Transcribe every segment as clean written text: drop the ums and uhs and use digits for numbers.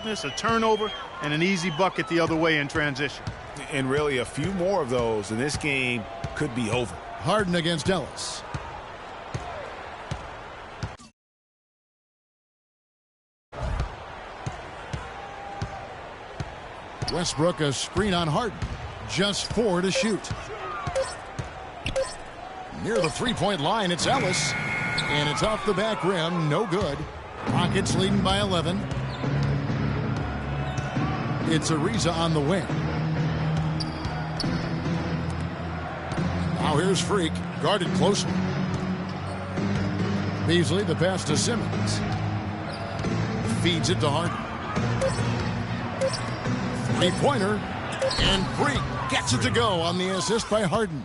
quickness, a turnover, and an easy bucket the other way in transition. And really a few more of those, and this game could be over. Harden against Ellis. Westbrook a screen on Harden. Just 4 to shoot. Near the three-point line, it's Ellis. And it's off the back rim. No good. Rockets leading by 11. It's Ariza on the wing. Now here's Freak. Guarded closely. Beasley, the pass to Simmons. Feeds it to Harden. Three-pointer. And Freak gets it to go on the assist by Harden.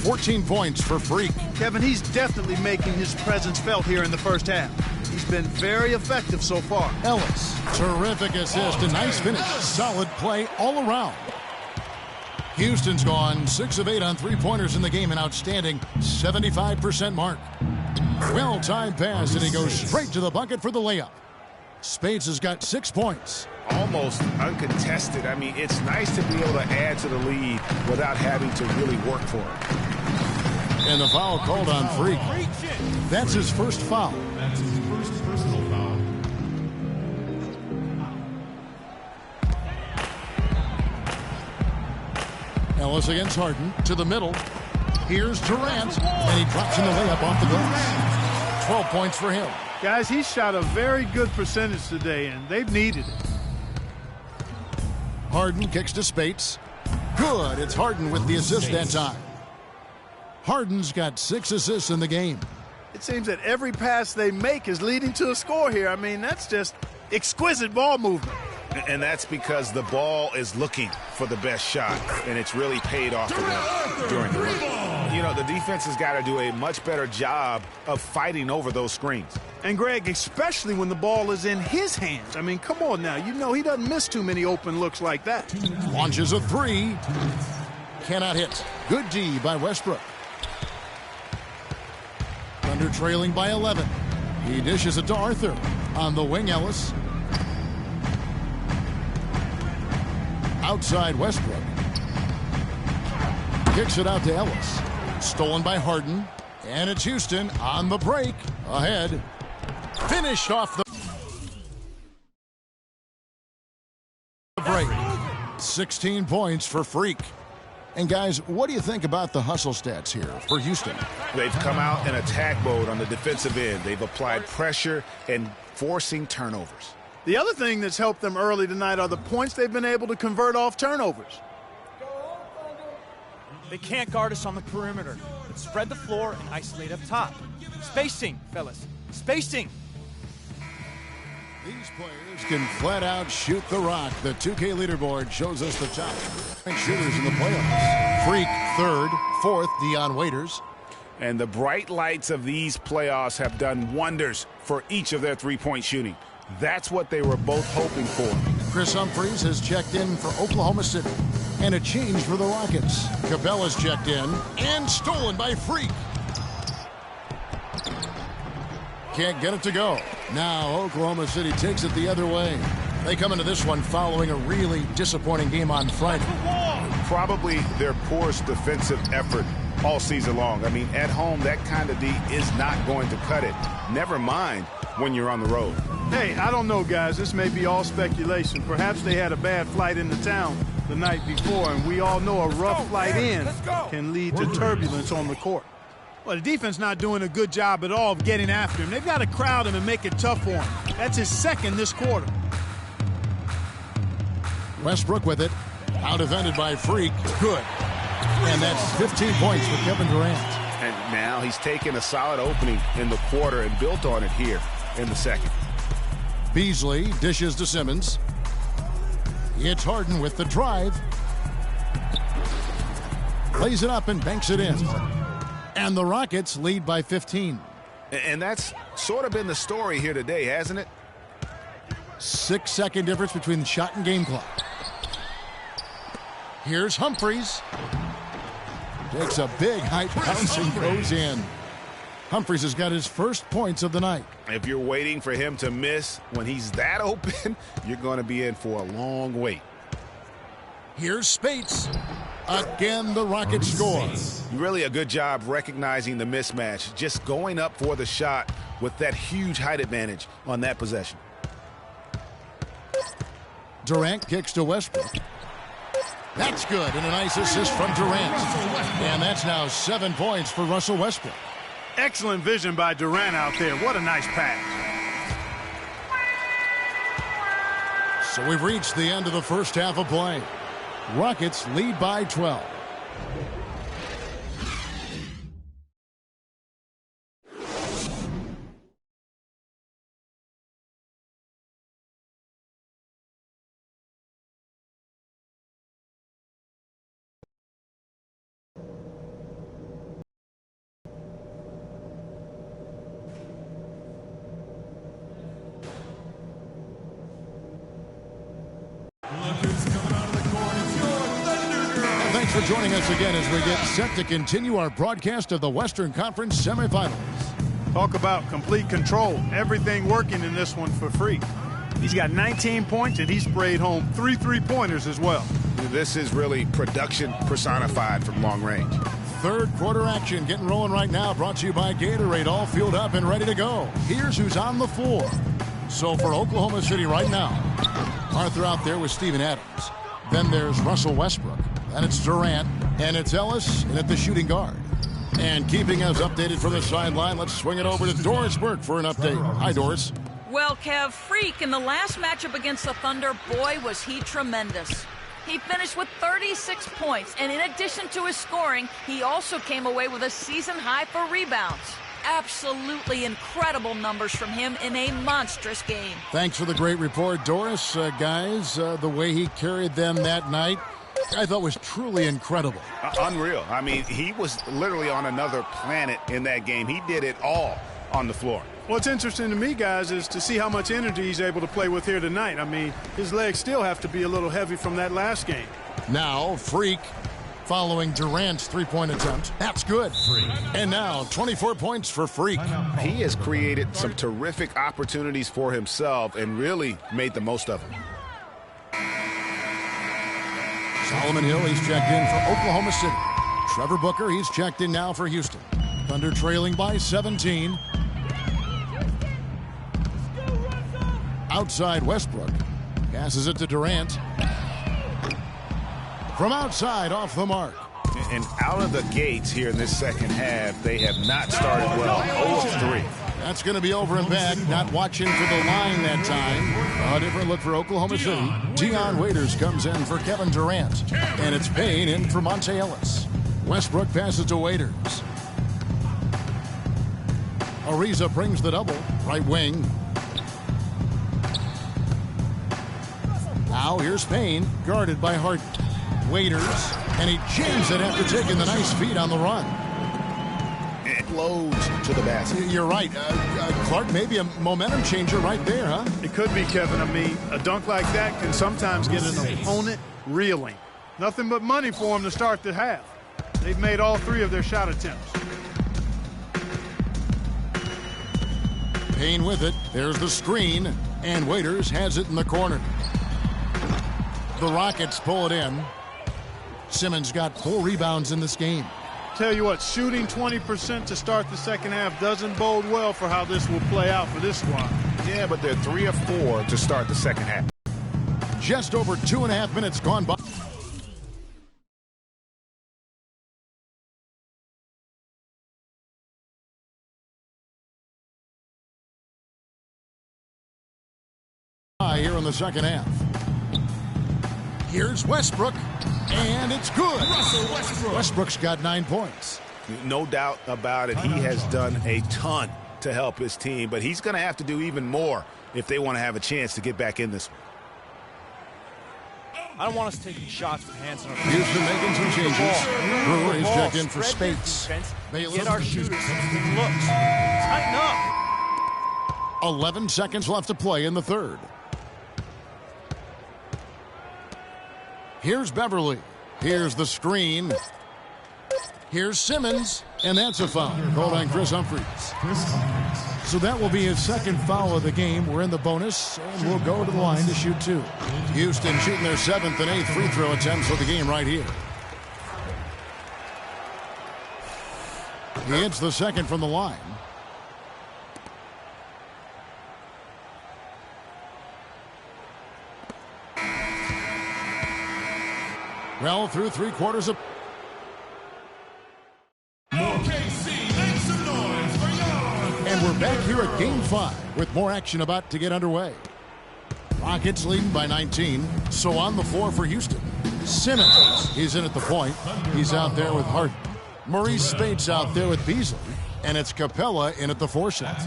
14 points for Freak. Kevin, he's definitely making his presence felt here in the first half. He's been very effective so far. Ellis, terrific assist, a nice finish. Solid play all around. Houston's gone 6 of 8 on three-pointers in the game, an outstanding 75% mark. Well-timed pass, and he goes straight to the bucket for the layup. Spades has got 6 points. Almost uncontested. I mean, it's nice to be able to add to the lead without having to really work for it. And the foul called on Freak. That's his first foul. That's his first personal foul. Ellis against Harden to the middle. Here's Durant, and he drops in the layup off the glass. 12 points for him. Guys, he shot a very good percentage today, and they've needed it. Harden kicks to Spates. Good. It's Harden with the assist that time. Harden's got 6 assists in the game. It seems that every pass they make is leading to a score here. I mean, that's just exquisite ball movement. And that's because the ball is looking for the best shot, and it's really paid off for them during the run. You know, the defense has got to do a much better job of fighting over those screens. And, Greg, especially when the ball is in his hands. I mean, come on now. You know he doesn't miss too many open looks like that. Launches a 3. Cannot hit. Good D by Westbrook. Thunder trailing by 11. He dishes it to Arthur. On the wing, Ellis. Outside Westbrook. Kicks it out to Ellis. Stolen by Harden. And it's Houston on the break. Ahead. Finished off the break. 16 points for Freak. And guys, what do you think about the hustle stats here for Houston? They've come out in attack mode on the defensive end. They've applied pressure and forcing turnovers. The other thing that's helped them early tonight are the points they've been able to convert off turnovers. They can't guard us on the perimeter. Let's spread the floor and isolate up top. Spacing, fellas. Spacing. These players can flat out shoot the rock. The 2K leaderboard shows us the top shooters in the playoffs. Freak third, fourth, Dion Waiters. And the bright lights of these playoffs have done wonders for each of their three-point shooting. That's what they were both hoping for. Chris Humphries has checked in for Oklahoma City. And a change for the Rockets. Capella's checked in and stolen by Freak. Can't get it to go. Now Oklahoma City takes it the other way. They come into this one following a really disappointing game on Friday. Probably their poorest defensive effort all season long. I mean, at home, that kind of D is not going to cut it. Never mind when you're on the road. Hey, I don't know, guys. This may be all speculation. Perhaps they had a bad flight into town the night before, and we all know a rough flight in can lead to turbulence on the court. Well, the defense not doing a good job at all of getting after him. They've got to crowd him and make it tough for him. That's his second this quarter. Westbrook with it. Out defended by Freak. Good. And that's 15 points for Kevin Durant. And now he's taken a solid opening in the quarter and built on it here in the second. Beasley dishes to Simmons. It's Harden with the drive. Plays it up and banks it in. And the Rockets lead by 15. And that's sort of been the story here today, hasn't it? 6-second difference between the shot and game clock. Here's Humphries. Takes a big height bounce and goes in. Humphries has got his first points of the night. If you're waiting for him to miss when he's that open, you're going to be in for a long wait. Here's Spates. Again, the Rockets score. Really a good job recognizing the mismatch, just going up for the shot with that huge height advantage on that possession. Durant kicks to Westbrook. That's good, and a nice assist from Durant. And that's now 7 points for Russell Westbrook. Excellent vision by Durant out there. What a nice pass. So we've reached the end of the first half of play. Rockets lead by 12. Thanks for joining us again as we get set to continue our broadcast of the Western Conference semifinals. Talk about complete control. Everything working in this one for free. He's got 19 points, and he sprayed home 3 3-pointers as well. This is really production personified from long range. Third quarter action getting rolling right now, brought to you by Gatorade, all fueled up and ready to go. Here's who's on the floor. So for Oklahoma City right now, Arthur out there with Steven Adams. Then there's Russell Westbrook. And it's Durant. And it's Ellis and at the shooting guard. And keeping us updated from the sideline, let's swing it over to Doris Burke for an update. Hi, Doris. Well, Kev, Freak in the last matchup against the Thunder, boy, was he tremendous. He finished with 36 points, and in addition to his scoring, he also came away with a season high for rebounds. Absolutely incredible numbers from him in a monstrous game. Thanks for the great report, Doris. Guys, the way he carried them that night, I thought was truly incredible. Unreal. I mean, he was literally on another planet in that game. He did it all on the floor. What's interesting to me, guys, is to see how much energy he's able to play with here tonight. I mean, his legs still have to be a little heavy from that last game. Now, Freak following Durant's three-point attempt. That's good. And now, 24 points for Freak. He has created some terrific opportunities for himself and really made the most of them. Solomon Hill, he's checked in for Oklahoma City. Trevor Booker, he's checked in now for Houston. Thunder trailing by 17. Outside Westbrook. Passes it to Durant. From outside, off the mark. And out of the gates here in this second half, they have not started well. 0-3. That's going to be over and back. Not watching for the line that time. A different look for Oklahoma City. Dion Waiters comes in for Kevin Durant. And it's Payne in for Monte Ellis. Westbrook passes to Waiters. Ariza brings the double. Right wing. Now here's Payne, guarded by Harden. Waiters, and he jams it after taking the nice feed on the run. It loads to the basket. You're right. Clark, maybe a momentum changer right there, huh? It could be, Kevin. I mean, a dunk like that can sometimes get an opponent reeling. Nothing but money for them to start the half. They've made all 3 of their shot attempts. Payne with it. There's the screen, and Waiters has it in the corner. The Rockets pull it in. Simmons got 4 rebounds in this game. Tell you what, shooting 20% to start the second half doesn't bode well for how this will play out for this squad. Yeah, but they're 3 of 4 to start the second half. Just over 2.5 minutes gone by. Here in the second half. Here's Westbrook, and it's good. Westbrook's got 9 points. No doubt about it. He has done a ton to help his team, but he's going to have to do even more if they want to have a chance to get back in this one. I don't want us taking shots with hands on our Houston making some changes. Brewer is checked in for Spates. Get our shooters some looks. Tighten up. 11 seconds left to play in the third. Here's Beverly. Here's the screen. Here's Simmons, and that's a foul called on Chris Humphries. So that will be his second foul of the game. We're in the bonus, and we'll go to the line to shoot 2. Houston shooting their 7th and 8th free throw attempts of the game right here. He hits the second from the line. Well, through 3/4 of... And we're back here at Game 5 with more action about to get underway. Rockets leading by 19. So on the floor for Houston. Simmons, he's in at the point. He's out there with Harden. Maurice Spates out there with Beasley. And it's Capella in at the 4 shot.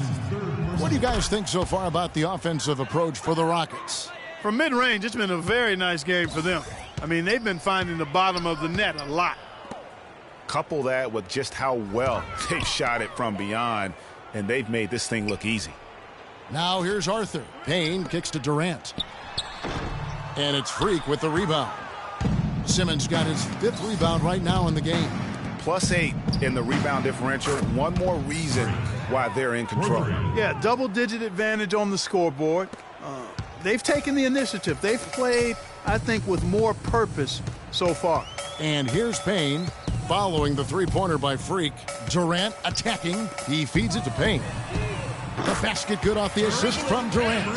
What do you guys think so far about the offensive approach for the Rockets? From mid-range, it's been a very nice game for them. I mean, they've been finding the bottom of the net a lot. Couple that with just how well they've shot it from beyond, and they've made this thing look easy. Now here's Arthur. Payne kicks to Durant. And it's Freak with the rebound. Simmons got his 5th rebound right now in the game. +8 in the rebound differential. One more reason why they're in control. Yeah, double-digit advantage on the scoreboard. They've taken the initiative. They've played, I think, with more purpose so far. And here's Payne following the 3-pointer by Freak. Durant attacking. He feeds it to Payne. The basket good off the assist from Durant.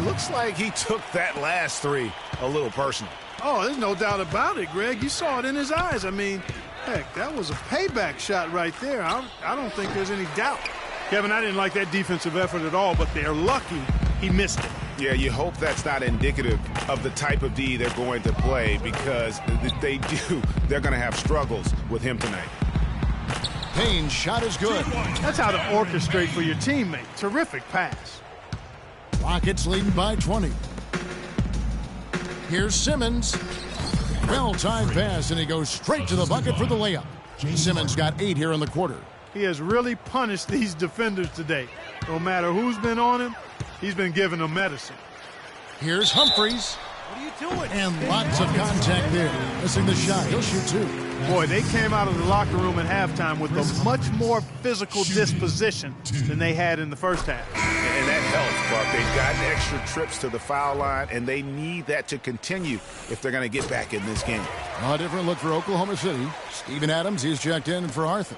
Looks like he took that last 3 a little personal. Oh, there's no doubt about it, Greg. You saw it in his eyes. I mean, heck, that was a payback shot right there. I don't think there's any doubt. Kevin, I didn't like that defensive effort at all, but they're lucky he missed it. Yeah, you hope that's not indicative of the type of D they're going to play, because if they do, they're going to have struggles with him tonight. Payne's shot is good. That's how to orchestrate for your teammate. Terrific pass. Rockets leading by 20. Here's Simmons. Well-timed pass, and he goes straight to the bucket for the layup. Simmons got 8 here in the quarter. He has really punished these defenders today. No matter who's been on him, he's been giving them medicine. Here's Humphries. What are you doing? And lots of contact there. Missing the shot. He'll shoot 2. Boy, they came out of the locker room at halftime with a much more physical disposition than they had in the first half. And that helps, Buck. They've gotten extra trips to the foul line, and they need that to continue if they're going to get back in this game. A different look for Oklahoma City. Steven Adams, he's checked in for Arthur.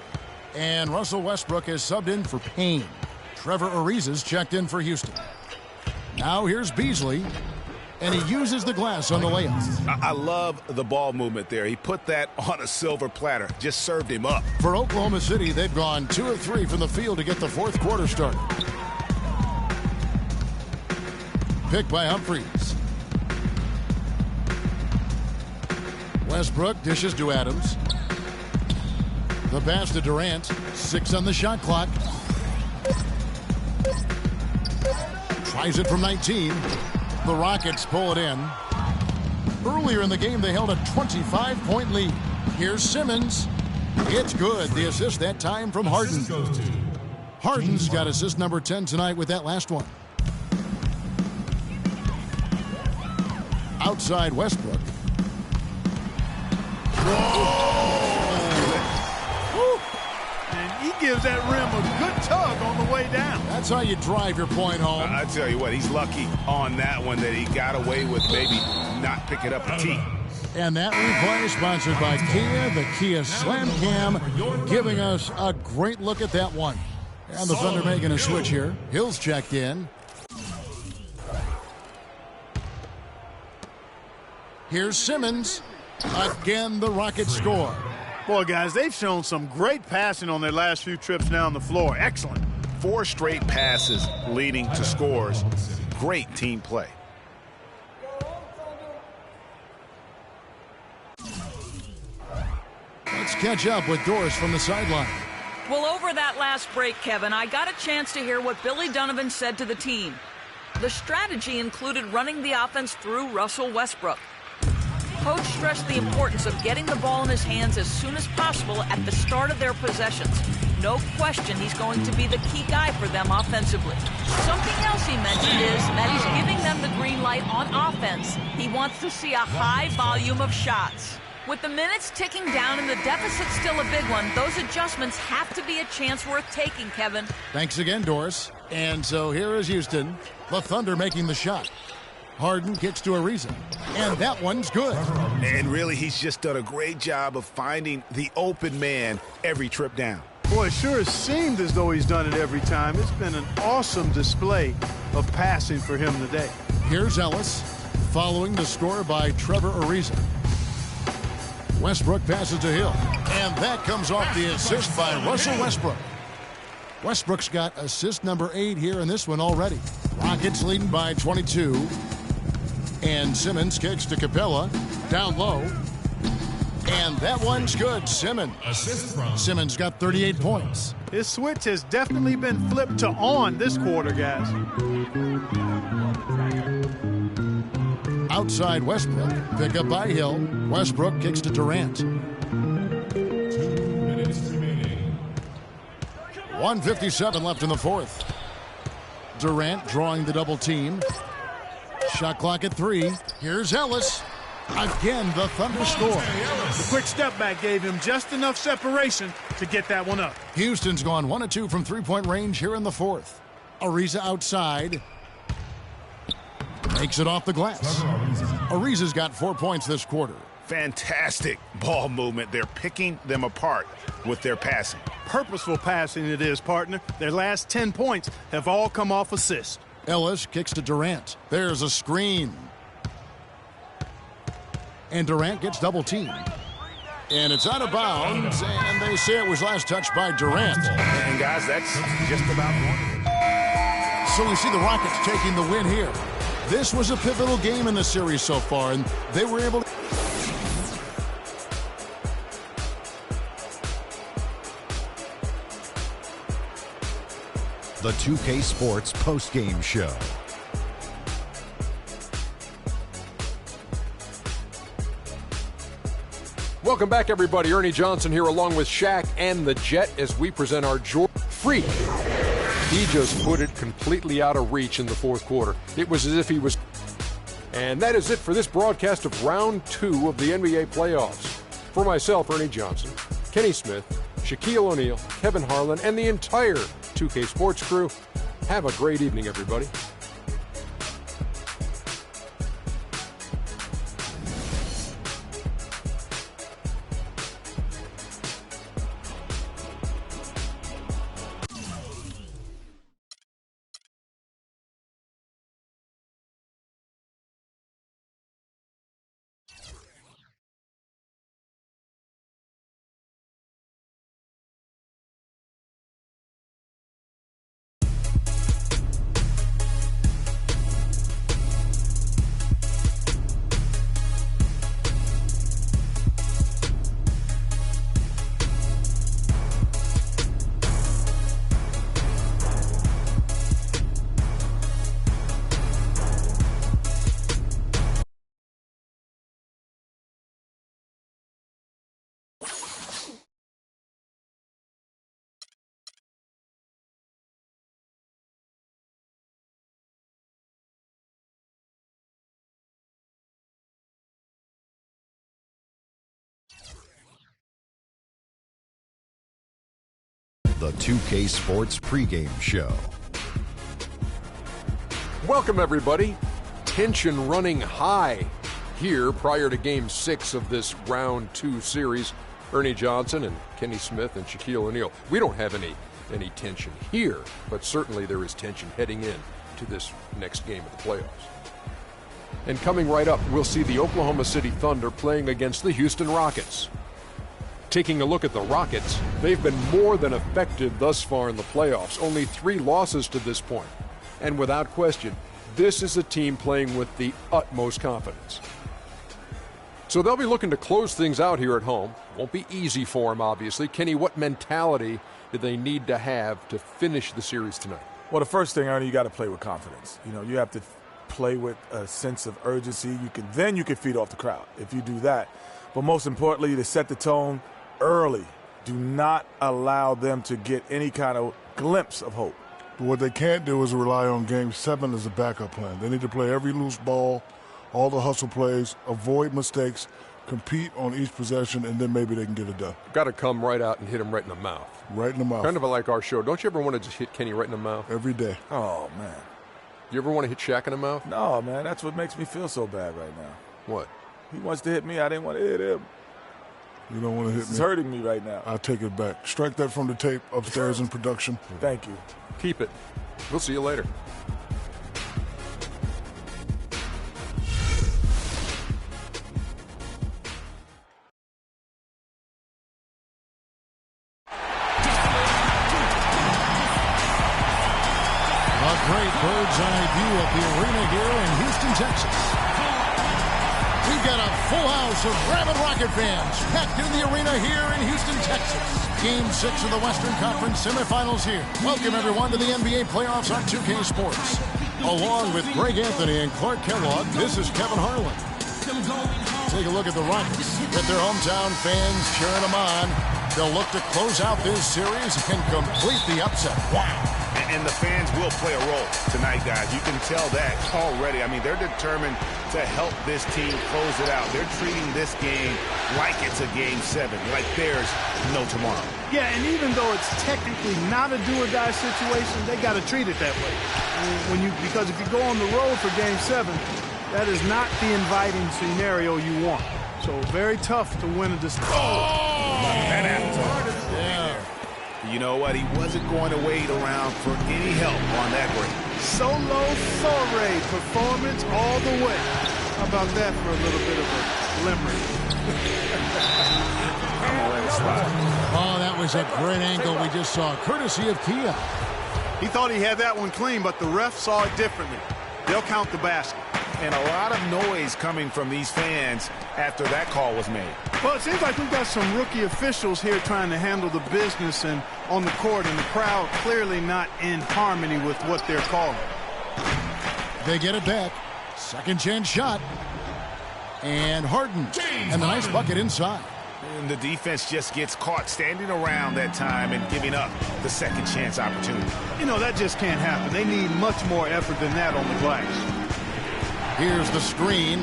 And Russell Westbrook is subbed in for Payne. Trevor Ariza's checked in for Houston. Now here's Beasley. And he uses the glass on the layup. I love the ball movement there. He put that on a silver platter. Just served him up. For Oklahoma City, they've gone 2 of 3 from the field to get the 4th quarter started. Picked by Humphries. Westbrook dishes to Adams. The pass to Durant. 6 on the shot clock. Tries it from 19. The Rockets pull it in. Earlier in the game, they held a 25-point lead. Here's Simmons. It's good. The assist that time from Harden. Harden's got assist number 10 tonight with that last one. Outside Westbrook. And he gives that rim a good tug on the way down. That's how you drive your point home. I tell you what, he's lucky on that one that he got away with maybe not picking up the tee. And that replay is sponsored by Kia, the Kia Slam Cam, giving us a great look at that one. And the Thunder making a switch here. Hill's checked in. Here's Simmons. Again, the Rockets score. Boy, guys, they've shown some great passing on their last few trips down the floor. Excellent. 4 straight passes leading to scores. Great team play. Let's catch up with Doris from the sideline. Well, over that last break, Kevin, I got a chance to hear what Billy Donovan said to the team. The strategy included running the offense through Russell Westbrook. Coach stressed the importance of getting the ball in his hands as soon as possible at the start of their possessions. No question he's going to be the key guy for them offensively. Something else he mentioned is that he's giving them the green light on offense. He wants to see a high volume of shots. With the minutes ticking down and the deficit still a big one, those adjustments have to be a chance worth taking, Kevin. Thanks again, Doris. And so here is Houston. The Thunder making the shot. Harden kicks to Ariza. And that one's good. And really, he's just done a great job of finding the open man every trip down. Boy, it sure has seemed as though he's done it every time. It's been an awesome display of passing for him today. Here's Ellis, following the score by Trevor Ariza. Westbrook passes to Hill. And that comes off the assist by Russell Westbrook. Westbrook's got assist number 8 here in this one already. Rockets leading by 22. And Simmons kicks to Capella. Down low. And that one's good. Simmons got 38 points. His switch has definitely been flipped to on this quarter, guys. Outside Westbrook. Pick up by Hill. Westbrook kicks to Durant. 2 minutes remaining. 1:57 left in the fourth. Durant drawing the double team. Shot clock at 3. Here's Ellis. Again, the Thunder score. The quick step back gave him just enough separation to get that one up. Houston's gone 1 of 2 from three-point range here in the fourth. Ariza outside. Makes it off the glass. Ariza's got 4 points this quarter. Fantastic ball movement. They're picking them apart with their passing. Purposeful passing it is, partner. Their last 10 points have all come off assists. Ellis kicks to Durant. There's a screen. And Durant gets double teamed. And it's out of bounds, and they say it was last touched by Durant. And guys, that's just about one. So we see the Rockets taking the win here. This was a pivotal game in the series so far, and they were able to... The 2K Sports postgame show. Welcome back, everybody. Ernie Johnson here along with Shaq and the Jet as we present our Jordan Freak. He just put it completely out of reach in the fourth quarter. It was as if he was... And that is it for this broadcast of Round 2 of the NBA playoffs. For myself, Ernie Johnson, Kenny Smith, Shaquille O'Neal, Kevin Harlan, and the entire 2K Sports crew, have a great evening, everybody. The 2K Sports pregame show. Welcome, everybody. Tension running high here prior to Game 6 of this Round 2 series. Ernie Johnson and Kenny Smith and Shaquille O'Neal. We don't have any tension here, but certainly there is tension heading in to this next game of the playoffs. And coming right up, we'll see the Oklahoma City Thunder playing against the Houston Rockets. Taking a look at the Rockets, they've been more than effective thus far in the playoffs. Only 3 losses to this point. And without question, this is a team playing with the utmost confidence. So they'll be looking to close things out here at home. Won't be easy for them, obviously. Kenny, what mentality do they need to have to finish the series tonight? Well, the first thing, Ernie, you got to play with confidence. You know, you have to play with a sense of urgency. You can feed off the crowd if you do that. But most importantly, to set the tone early. Do not allow them to get any kind of glimpse of hope. But what they can't do is rely on Game 7 as a backup plan. They need to play every loose ball, all the hustle plays, avoid mistakes, compete on each possession, and then maybe they can get it done. Got to come right out and hit him right in the mouth. Right in the mouth. Kind of like our show. Don't you ever want to just hit Kenny right in the mouth? Every day. Oh, man. You ever want to hit Shaq in the mouth? No, man. That's what makes me feel so bad right now. What? He wants to hit me. I didn't want to hit him. You don't want to hit me. It's hurting me right now. I'll take it back. Strike that from the tape upstairs in production. Thank you. Keep it. We'll see you later. A great bird's-eye view of the arena here in Houston, Texas. We've got a full house of Rabid Rocket fans packed in the arena here in Houston, Texas. Game 6 of the Western Conference semifinals here. Welcome, everyone, to the NBA playoffs on 2K Sports. Along with Greg Anthony and Clark Kellogg, this is Kevin Harlan. Take a look at the Rockets. With their hometown fans cheering them on, they'll look to close out this series and complete the upset. Wow. And the fans will play a role tonight, guys. You can tell that already. I mean, they're determined to help this team close it out. They're treating this game like it's a Game 7, like there's no tomorrow. Yeah, and even though it's technically not a do-or-die situation, they got to treat it that way. Because if you go on the road for Game 7, that is not the inviting scenario you want. So very tough to win a distance. That happened to him. Yeah. You know what? He wasn't going to wait around for any help on that break. Solo soiree performance all the way. How about that for a little bit of a limerick? I'm going to let it slide. Oh, that was a great angle we just saw, courtesy of Kia. He thought he had that one clean, but the ref saw it differently. They'll count the basket. And a lot of noise coming from these fans after that call was made. Well, it seems like we've got some rookie officials here trying to handle the business and on the court, and the crowd clearly not in harmony with what they're calling. They get it back. Second chance shot. And Harden. And the nice bucket inside. And the defense just gets caught standing around that time and giving up the second chance opportunity. You know, that just can't happen. They need much more effort than that on the glass. Here's the screen.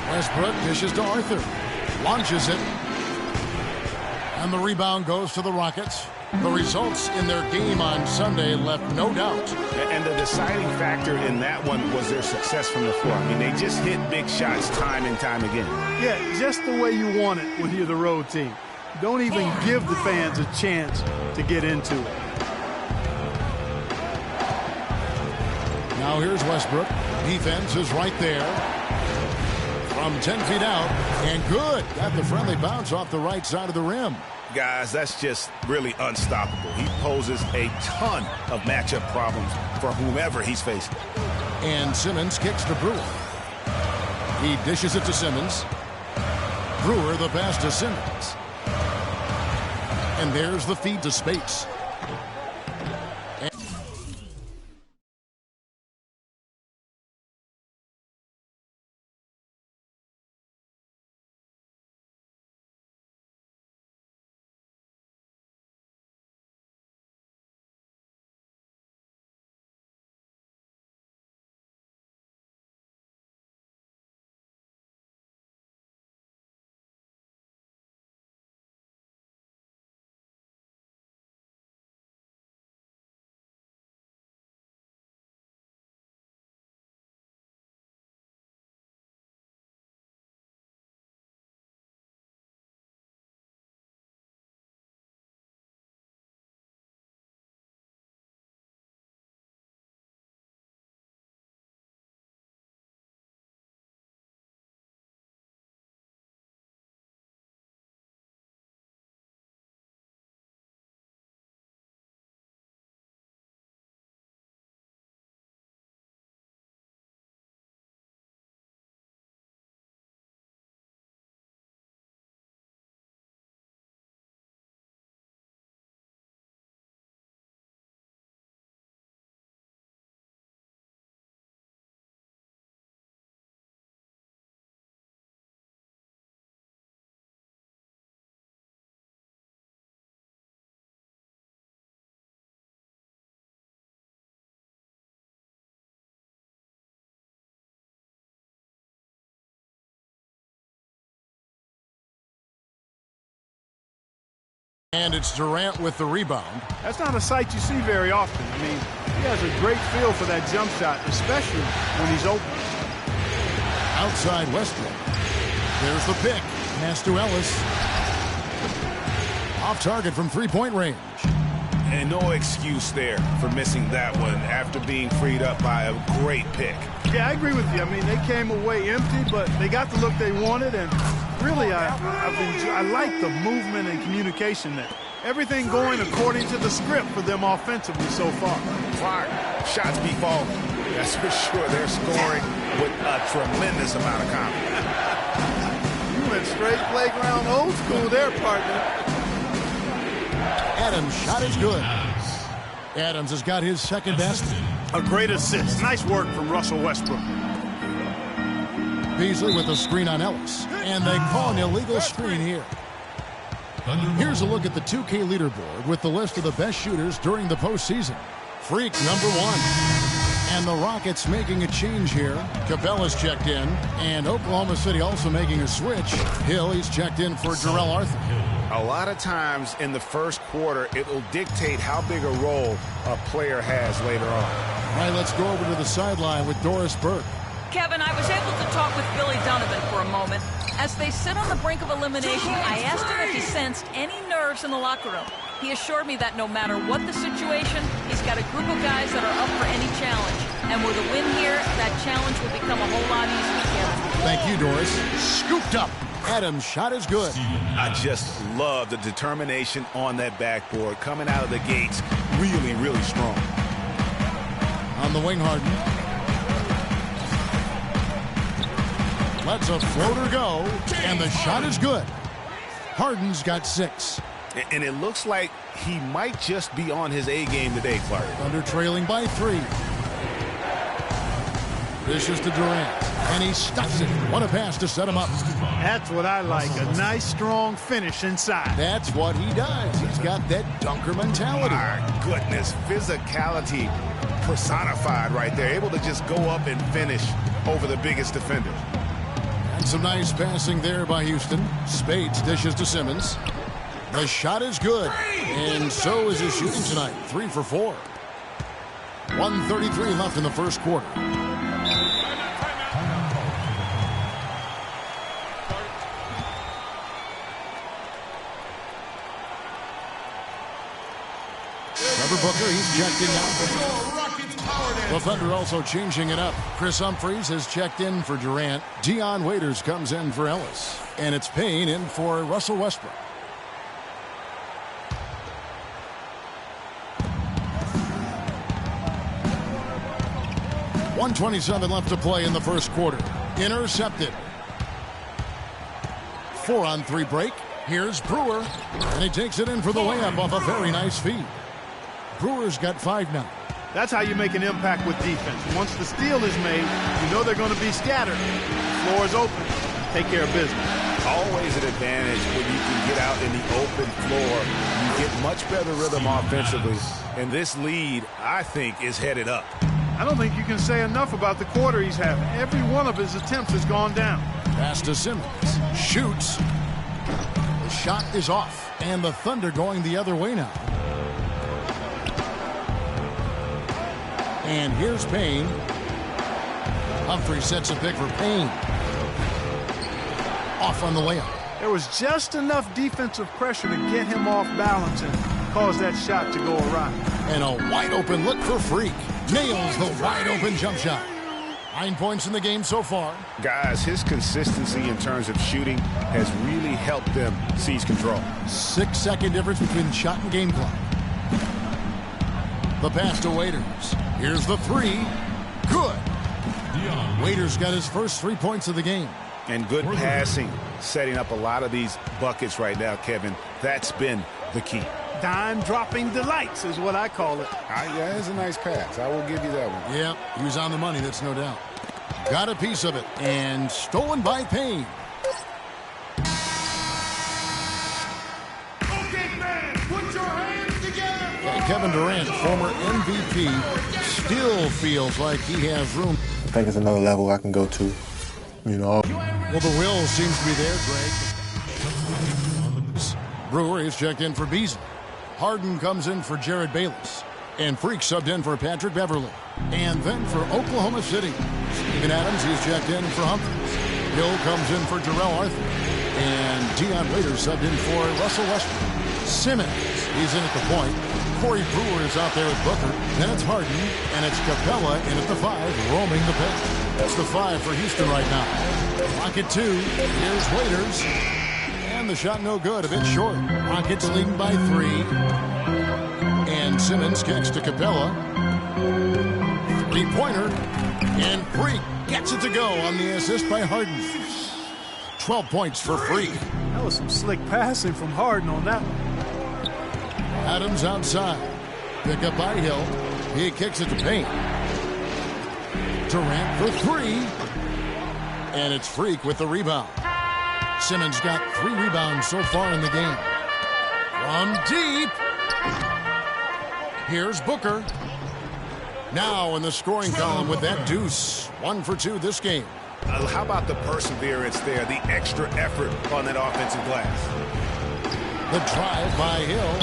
Westbrook dishes to Arthur. Launches it. And the rebound goes to the Rockets. The results in their game on Sunday left no doubt. And the deciding factor in that one was their success from the floor. I mean, they just hit big shots time and time again. Yeah, just the way you want it when you're the road team. Don't even give the fans a chance to get into it. Now here's Westbrook. Defense is right there. From 10 feet out. And good. Got the friendly bounce off the right side of the rim. Guys, that's just really unstoppable. He poses a ton of matchup problems for whomever he's facing. And Simmons kicks to Brewer. He dishes it to Simmons. Brewer the pass to Simmons. And there's the feed to Spates. And it's Durant with the rebound. That's not a sight you see very often. I mean, he has a great feel for that jump shot, especially when he's open. Outside Westbrook. There's the pick. Pass to Ellis. Off target from three-point range. And no excuse there for missing that one after being freed up by a great pick. Yeah, I agree with you. I mean, they came away empty, but they got the look they wanted, and really, I like the movement and communication there. Everything going according to the script for them offensively so far. Fire. Shots be falling. That's for sure. They're scoring with a tremendous amount of confidence. You went straight playground old school there, partner. Adams' shot is good. Adams has got his second basket. A great assist. Nice work from Russell Westbrook. Beasley with a screen on Ellis. And they call an illegal screen here. Here's a look at the 2K leaderboard with the list of the best shooters during the postseason. Freak number 1. And the Rockets making a change here. Capella's checked in. And Oklahoma City also making a switch. Hill, he's checked in for Jarrell Arthur. A lot of times in the first quarter, it will dictate how big a role a player has later on. All right, let's go over to the sideline with Doris Burke. Kevin, I was able to talk with Billy Donovan for a moment. As they sit on the brink of elimination, I asked him if he sensed any nerves in the locker room. He assured me that no matter what the situation, he's got a group of guys that are up for any challenge. And with a win here, that challenge will become a whole lot easier, Kevin. Thank you, Doris. Scooped up. Adams' shot is good. I just love the determination on that backboard. Coming out of the gates, really, really strong. On the wing, Harden. Lets a floater go, and the shot is good. Harden's got 6. And it looks like he might just be on his A game today, Clark. Under trailing by 3. Dishes to Durant, and he stuffs it. What a pass to set him up. That's what I like, a nice, strong finish inside. That's what he does. He's got that dunker mentality. My goodness, physicality personified right there. Able to just go up and finish over the biggest defender. And some nice passing there by Houston. Spades dishes to Simmons. The shot is good, and so is his shooting tonight. 3 for 4. 1:33 left in the first quarter. Trevor Booker, he's checked in now. The Thunder also changing it up. Chris Humphries has checked in for Durant. Dion Waiters comes in for Ellis. And it's Payne in for Russell Westbrook. .127 left to play in the first quarter. Intercepted. 4-on-3 break. Here's Brewer. And he takes it in for the layup off a very nice feed. Brewer's got 5 now. That's how you make an impact with defense. Once the steal is made, you know they're going to be scattered. The floor is open. Take care of business. Always an advantage when you can get out in the open floor. You get much better rhythm offensively. And this lead, I think, is headed up. I don't think you can say enough about the quarter he's having. Every one of his attempts has gone down. Pass to Simmons. Shoots. The shot is off. And the Thunder going the other way now. And here's Payne. Humphrey sets a pick for Payne. Off on the layup. There was just enough defensive pressure to get him off balance and cause that shot to go awry. And a wide open look for Freak. Nails the wide open jump shot. 9 points in the game so far. Guys, his consistency in terms of shooting has really helped them seize control. 6-second difference between shot and game clock. The pass to Waiters. Here's the 3. Good. Waiters got his first 3 points of the game. And good passing, setting up a lot of these buckets right now, Kevin. That's been the key. Dime-dropping delights is what I call it. Yeah, it's a nice pass. I will give you that one. Yeah, he was on the money, that's no doubt. Got a piece of it, and stolen by Payne. Okay, man, put your hands together. And Kevin Durant, former MVP, still feels like he has room. I think it's another level I can go to, you know. Well, the will seems to be there, Greg. Brewer is checked in for Beasley. Harden comes in for Jared Bayless. And Freak subbed in for Patrick Beverly. And then for Oklahoma City, Steven Adams, he's checked in for Humphries. Hill comes in for Jarrell Arthur. And Deion Waiters subbed in for Russell Westbrook. Simmons, he's in at the point. Corey Brewer is out there with Booker. Then it's Harden, and it's Capella in at the 5, roaming the pitch. That's the 5 for Houston right now. Rocket 2, here's Waiters. And the shot no good, a bit short. Rockets leading by 3. And Simmons kicks to Capella. 3-pointer. And Freak gets it to go on the assist by Harden. 12 points for Freak. That was some slick passing from Harden on that one. Adams outside. Pick up by Hill. He kicks it to Payne. Durant for 3. And it's Freak with the rebound. Simmons got 3 rebounds so far in the game. From deep. Here's Booker. Now in the scoring column with that deuce. 1 for 2 this game. How about the perseverance there, the extra effort on that offensive glass? The drive by Hill.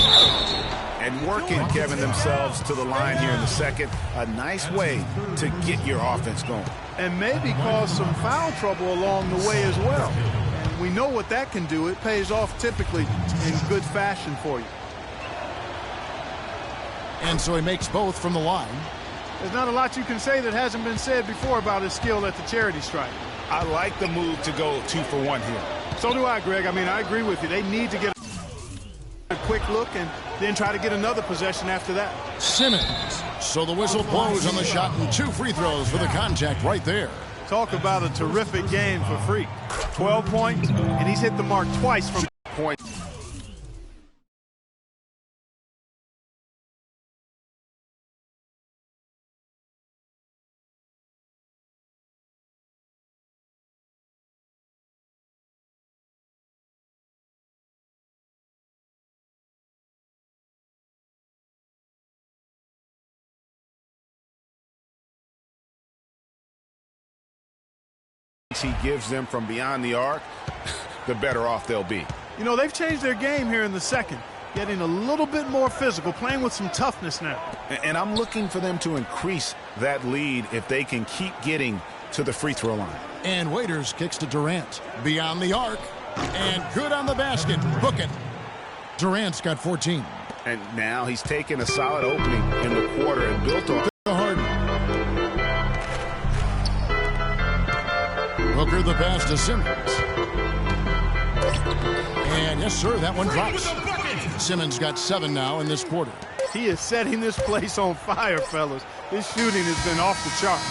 And working, Kevin, themselves to the line here in the second. A nice way to get your offense going. And maybe cause some foul trouble along the way as well. And we know what that can do. It pays off typically in good fashion for you. And so he makes both from the line. There's not a lot you can say that hasn't been said before about his skill at the charity stripe. I like the move to go 2 for 1 here. So do I, Greg. I mean, I agree with you. They need to get a quick look and then try to get another possession after that. Simmons. So the whistle blows on the shot and 2 free throws for the contact right there. Talk about a terrific game for Freak. 12 points, and he's hit the mark twice from point. He gives them from beyond the arc, the better off they'll be. You know, they've changed their game here in the second, getting a little bit more physical, playing with some toughness now. And I'm looking for them to increase that lead if they can keep getting to the free throw line. And Waiters kicks to Durant. Beyond the arc. And good on the basket. Book it. Durant's got 14. And now he's taken a solid opening in the quarter and built on Harden. Booker the pass to Simmons. And yes, sir, that one drops. Simmons got 7 now in this quarter. He is setting this place on fire, fellas. His shooting has been off the charts.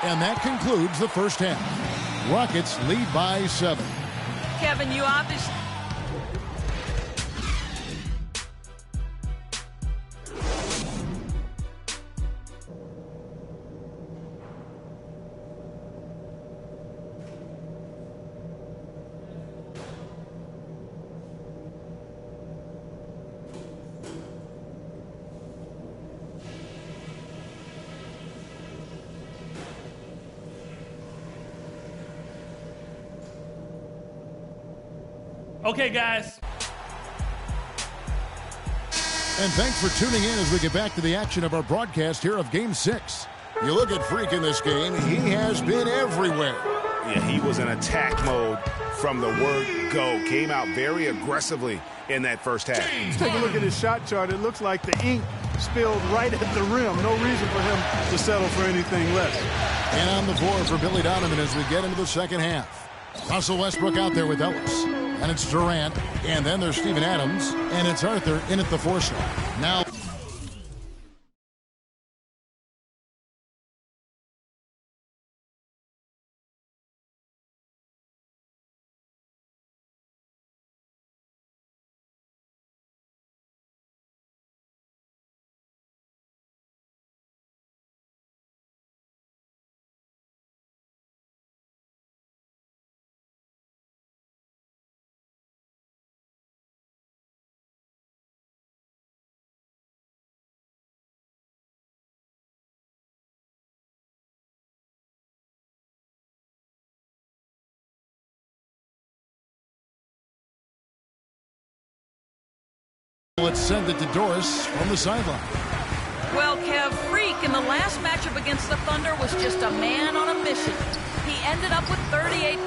And that concludes the first half. Rockets lead by 7. Kevin, you obviously... Okay, guys. And thanks for tuning in as we get back to the action of our broadcast here of Game 6. You look at Freak in this game, he has been everywhere. Yeah, he was in attack mode from the word go. Came out very aggressively in that first half. Let's take a look at his shot chart. It looks like the ink spilled right at the rim. No reason for him to settle for anything less. And on the floor for Billy Donovan as we get into the second half. Russell Westbrook out there with Ellis. And it's Durant. And then there's Steven Adams. And it's Arthur in at the 4 slot. Now Let's send it to Doris from the sideline. Well, Kev, Freak in the last matchup against the Thunder was just a man on a mission. He ended up with 38.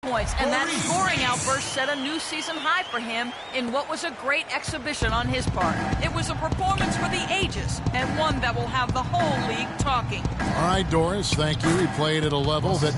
Points, and that scoring outburst set a new season high for him in what was a great exhibition on his part. It was a performance for the ages, and one that will have the whole league talking. All right, Doris, thank you. He played at a level that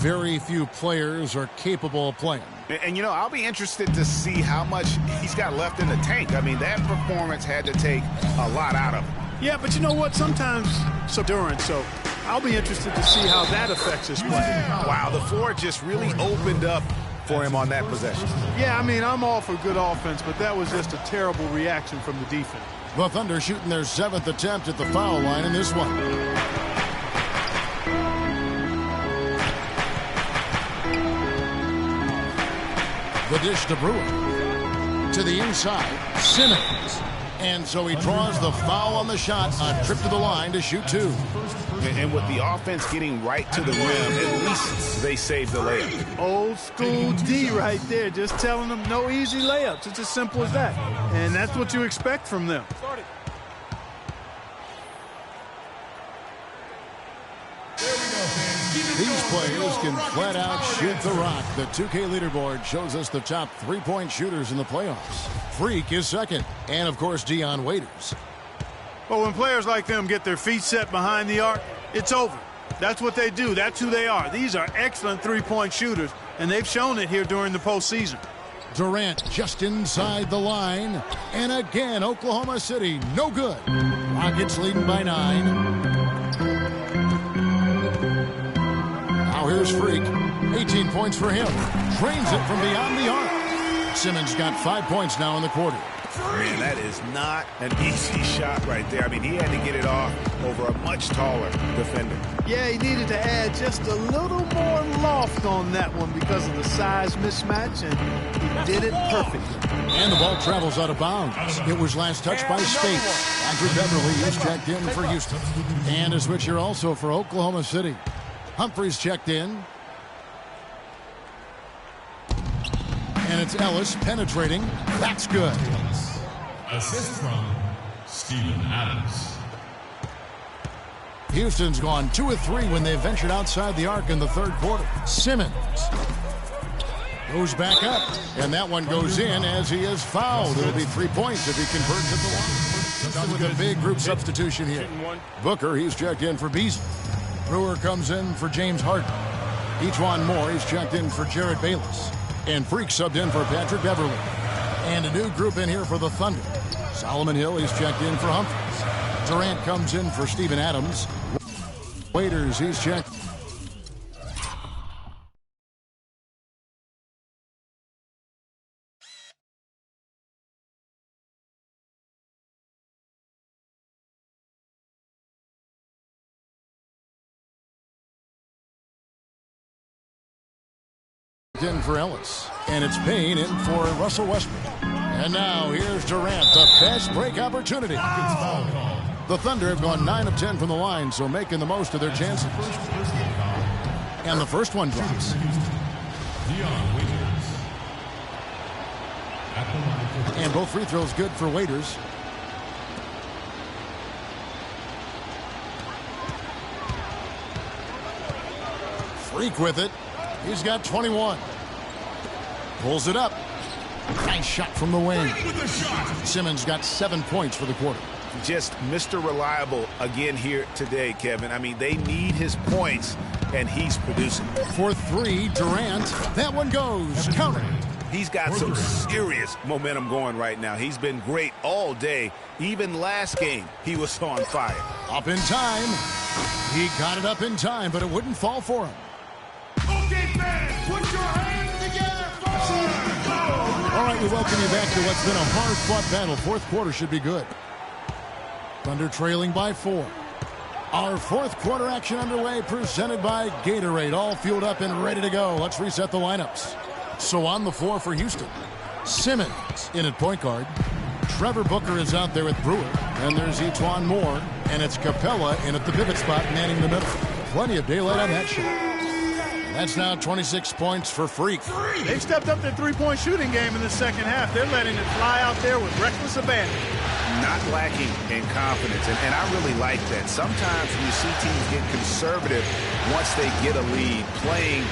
very few players are capable of playing. And, you know, I'll be interested to see how much he's got left in the tank. I mean, that performance had to take a lot out of him. Yeah, but you know what? Sometimes it's endurance, so I'll be interested to see how that affects his play. Wow, the floor just really opened up for him on that possession. Yeah, I mean, I'm all for good offense, but that was just a terrible reaction from the defense. The Thunder shooting their 7th attempt at the foul line in this one. The dish to Brewer. To the inside, Simmons. And so he draws the foul on the shot. A trip to the line to shoot 2. And with the offense getting right to the rim, at least they saved the layup. Old school D right there, just telling them no easy layups. It's as simple as that. And that's what you expect from them. These players can flat out shoot the rock. The 2K leaderboard shows us the top 3-point shooters in the playoffs. Freak is second. And, of course, Dion Waiters. Well, when players like them get their feet set behind the arc, it's over. That's what they do. That's who they are. These are excellent three-point shooters, and they've shown it here during the postseason. Durant just inside the line. And again, Oklahoma City, no good. Rockets leading by 9. Now here's Freak. 18 points for him. Drains it from beyond the arc. Simmons got 5 points now in the quarter. Man, that is not an easy shot right there. I mean, he had to get it off over a much taller defender. Yeah, he needed to add just a little more loft on that one because of the size mismatch, and he did it perfectly. And the ball travels out of bounds. It was last touched by Spates. Andrew Beverly is checked in for Houston. And a switch here also for Oklahoma City. Humphries checked in. And it's Ellis penetrating. That's good. Assist from Steven Adams. Houston's gone 2 of 3 when they ventured outside the arc in the third quarter. Simmons goes back up, and that one goes in as he is fouled. It'll be 3 points if he converts at the line. With a big group substitution here. Booker, he's checked in for Beasley. Brewer comes in for James Harden. Ejuan Moore, he's checked in for Jared Bayless. And Freak subbed in for Patrick Beverly. And a new group in here for the Thunder. Solomon Hill, he's checked in for Humphries. Durant comes in for Steven Adams. Waiters, he's checked. In for Ellis. And it's Payne in for Russell Westbrook. And now here's Durant, the fast break opportunity. The Thunder have gone 9 of 10 from the line, so making the most of their chances. And the first one drops. And both free throws good for Waiters. Freak with it. He's got 21. Pulls it up. Nice shot from the wing. Simmons got 7 points for the quarter. Just Mr. Reliable again here today, Kevin. I mean, they need his points, and he's producing. For 3, Durant. That one goes. Counter. He's got some serious momentum going right now. He's been great all day. Even last game, he was on fire. Up in time. He got it up in time, but it wouldn't fall for him. Okay, fans, put your hands together for... All right, we welcome you back to what's been a hard-fought battle. Fourth quarter should be good. Thunder trailing by 4. Our fourth quarter action underway, presented by Gatorade. All fueled up and ready to go. Let's reset the lineups. So on the floor for Houston, Simmons in at point guard. Trevor Booker is out there with Brewer. And there's Etuan Moore. And it's Capella in at the pivot spot, manning the middle. Plenty of daylight on that shot. And that's now 26 points for Freak. They've stepped up their three-point shooting game in the second half. They're letting it fly out there with reckless abandon. Not lacking in confidence, and I really like that. Sometimes when you see teams get conservative once they get a lead, playing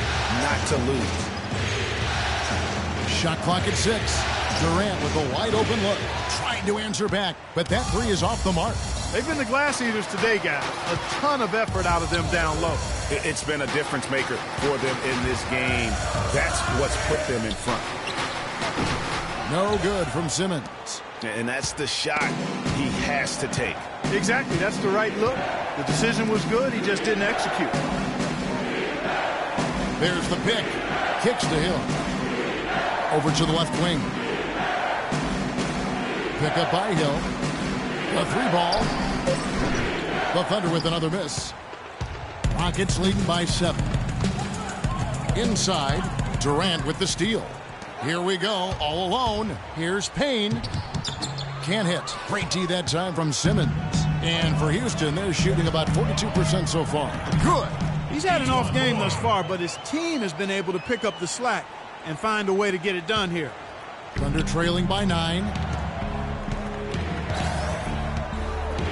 not to lose. Shot clock at 6. Durant with a wide open look. Trying to answer back, but that three is off the mark. They've been the glass eaters today, guys. A ton of effort out of them down low. It's been a difference maker for them in this game. That's what's put them in front. No good from Simmons. And that's the shot he has to take. Exactly. That's the right look. The decision was good. He just didn't execute. There's the pick. Kicks to Hill. Over to the left wing. Pick up by Hill. The three ball. The Thunder with another miss. Rockets leading by 7. Inside, Durant with the steal. Here we go, all alone. Here's Payne. Can't hit. Great D that time from Simmons. And for Houston, they're shooting about 42% so far. Good. He's had an off game thus far, but his team has been able to pick up the slack and find a way to get it done here. Thunder trailing by 9.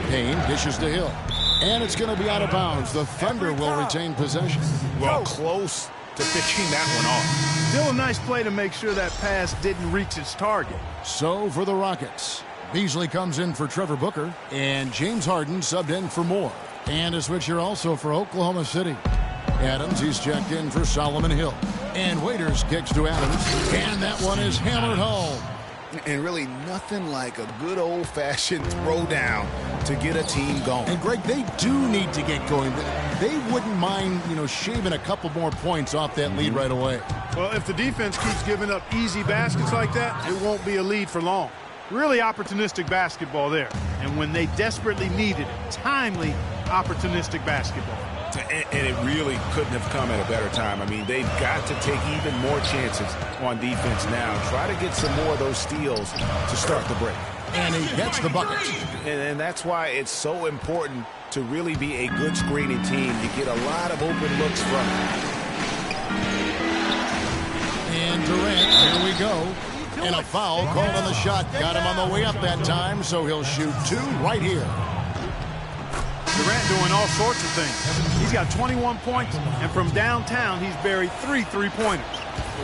Payne dishes to Hill. And it's going to be out of bounds. The Thunder will retain possession. Well, close to picking that one off. Still a nice play to make sure that pass didn't reach its target. So for the Rockets, Beasley comes in for Trevor Booker, and James Harden subbed in for Moore. And a switch here also for Oklahoma City. Adams, he's checked in for Solomon Hill. And Waiters kicks to Adams, and that one is hammered home. And really nothing like a good old-fashioned throwdown to get a team going. And, Greg, they do need to get going. They wouldn't mind, shaving a couple more points off that lead right away. Well, if the defense keeps giving up easy baskets like that, it won't be a lead for long. Really opportunistic basketball there. And when they desperately needed it, timely, opportunistic basketball. And it really couldn't have come at a better time. I mean, they've got to take even more chances on defense now. Try to get some more of those steals to start the break. And he gets the bucket. And that's why it's so important to really be a good screening team. You get a lot of open looks from it. And Durant, here we go. And a foul called on the shot. Got him on the way up that time, so he'll shoot 2 right here. Durant doing all sorts of things. He's got 21 points, and from downtown, he's buried 3 three-pointers.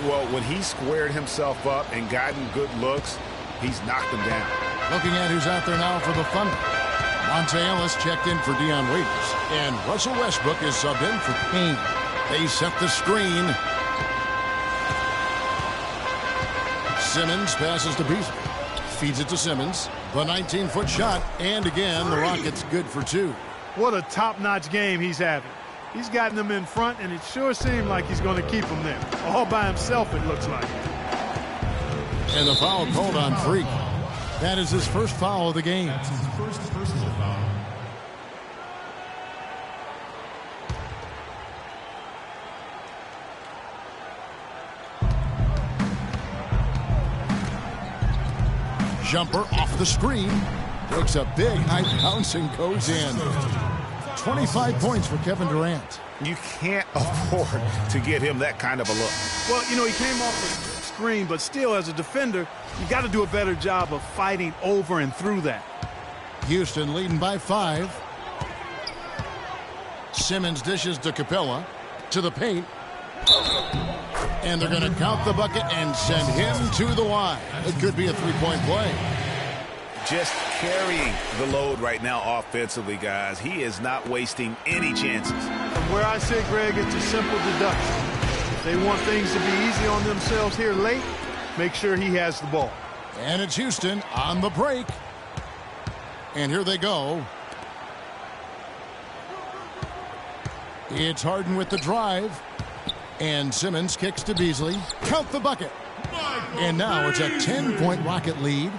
Well, when he squared himself up and gotten good looks, he's knocked them down. Looking at who's out there now for the Thunder. Monte Ellis checked in for Dion Waiters, and Russell Westbrook is subbed in for Payne. They set the screen. Simmons passes to Beasley. Feeds it to Simmons. The 19-foot shot, and again, the Rockets good for 2. What a top-notch game he's having. He's gotten them in front, and it sure seemed like he's going to keep them there. All by himself, it looks like. And the foul called on Freak. That is his first foul of the game. That's his first personal foul. Jumper off the screen. Takes a big high bounce and goes in. 25 points for Kevin Durant. You can't afford to get him that kind of a look. Well, he came off the screen, but still, as a defender, you got to do a better job of fighting over and through that. Houston leading by 5. Simmons dishes to Capella. To the paint. And they're going to count the bucket and send him to the line. It could be a 3-point play. Just carrying the load right now offensively, guys. He is not wasting any chances. From where I sit, Greg, it's a simple deduction. If they want things to be easy on themselves here late, make sure he has the ball. And it's Houston on the break. And here they go. It's Harden with the drive. And Simmons kicks to Beasley. Count the bucket. And now it's a 10-point Rocket lead.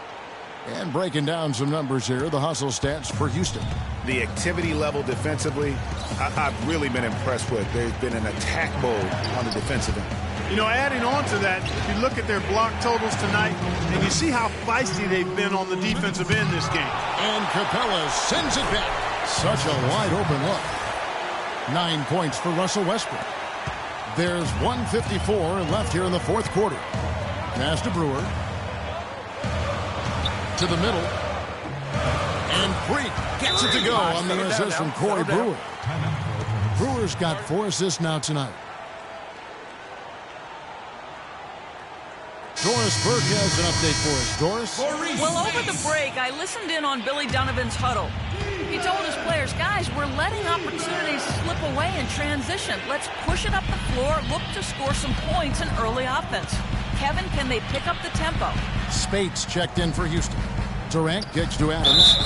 And breaking down some numbers here, the hustle stats for Houston. The activity level defensively, I've really been impressed with. There's been an attack mode on the defensive end. You know, adding on to that, if you look at their block totals tonight, and you see how feisty they've been on the defensive end this game. And Capella sends it back. Such a wide open look. 9 points for Russell Westbrook. There's 1:54 left here in the fourth quarter. Pass to Brewer. To the middle. And Freak gets it to go on the assist from Corey Brewer. Brewer's got 4 assists now tonight. Doris Burke has an update for us. Doris? Well, over the break, I listened in on Billy Donovan's huddle. He told his players, guys, we're letting opportunities slip away in transition. Let's push it up the floor, look to score some points in early offense. Kevin, can they pick up the tempo? Spates checked in for Houston. Durant kicks to Adams.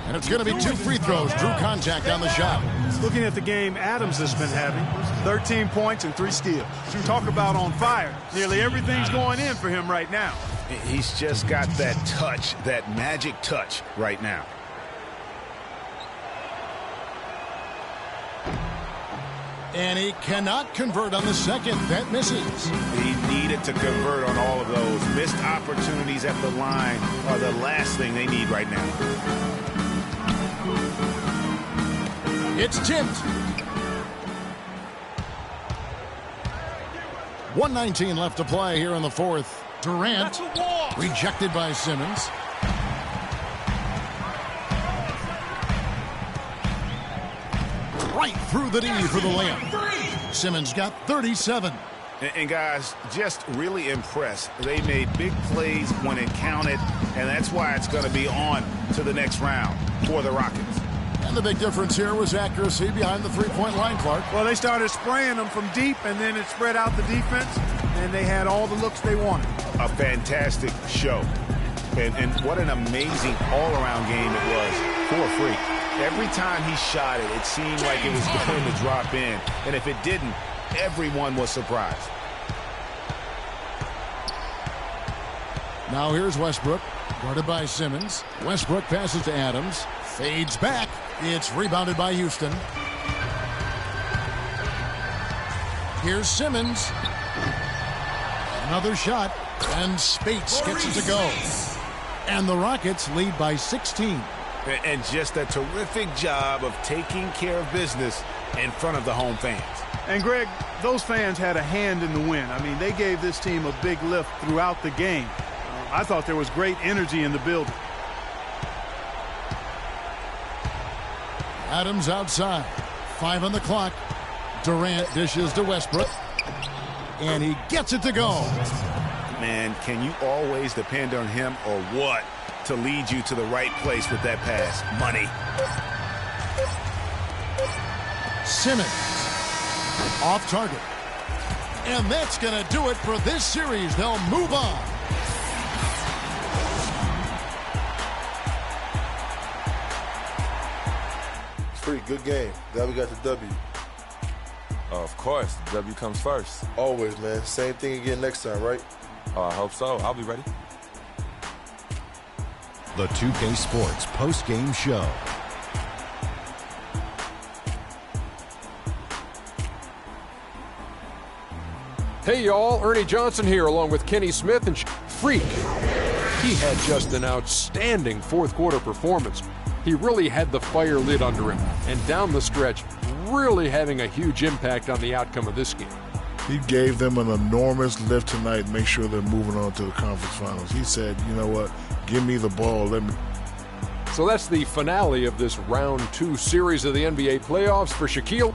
And it's going to be 2 free throws. Drew contact on the shot. Looking at the game Adams has been having, 13 points and 3 steals. Talk about on fire. Nearly everything's going in for him right now. He's just got that touch, that magic touch right now. And he cannot convert on the second. That misses. He needed to convert on all of those. Missed opportunities at the line are the last thing they need right now. It's tipped. 1:19 left to play here in the fourth. Durant rejected by Simmons. Right through the knee for the layup. Simmons got 37. And guys, just really impressed. They made big plays when it counted, and that's why it's going to be on to the next round for the Rockets. And the big difference here was accuracy behind the three-point line, Clark. Well, they started spraying them from deep, and then it spread out the defense, and they had all the looks they wanted. A fantastic show. And what an amazing all-around game it was for Freak. Every time he shot it, it seemed like it was going to drop in. And if it didn't, everyone was surprised. Now here's Westbrook, guarded by Simmons. Westbrook passes to Adams. Fades back. It's rebounded by Houston. Here's Simmons. Another shot. And Spates gets it to go. And the Rockets lead by 16. And just a terrific job of taking care of business in front of the home fans. And, Greg, those fans had a hand in the win. I mean, they gave this team a big lift throughout the game. I thought there was great energy in the building. Adams outside. 5 on the clock. Durant dishes to Westbrook. And he gets it to go. Man, can you always depend on him or what to lead you to the right place with that pass? Money. Simmons. Off target. And that's going to do it for this series. They'll move on. Pretty good game. Glad we got the W. Of course, the W comes first. Always, man. Same thing again next time, right? I hope so. I'll be ready. The 2K Sports post-game show. Hey, y'all. Ernie Johnson here, along with Kenny Smith and Freak. He had just an outstanding fourth-quarter performance. He really had the fire lit under him, and down the stretch, really having a huge impact on the outcome of this game. He gave them an enormous lift tonight and make sure they're moving on to the conference finals. He said, you know what, give me the ball, let me. So that's the finale of this round 2 series of the NBA playoffs for Shaquille.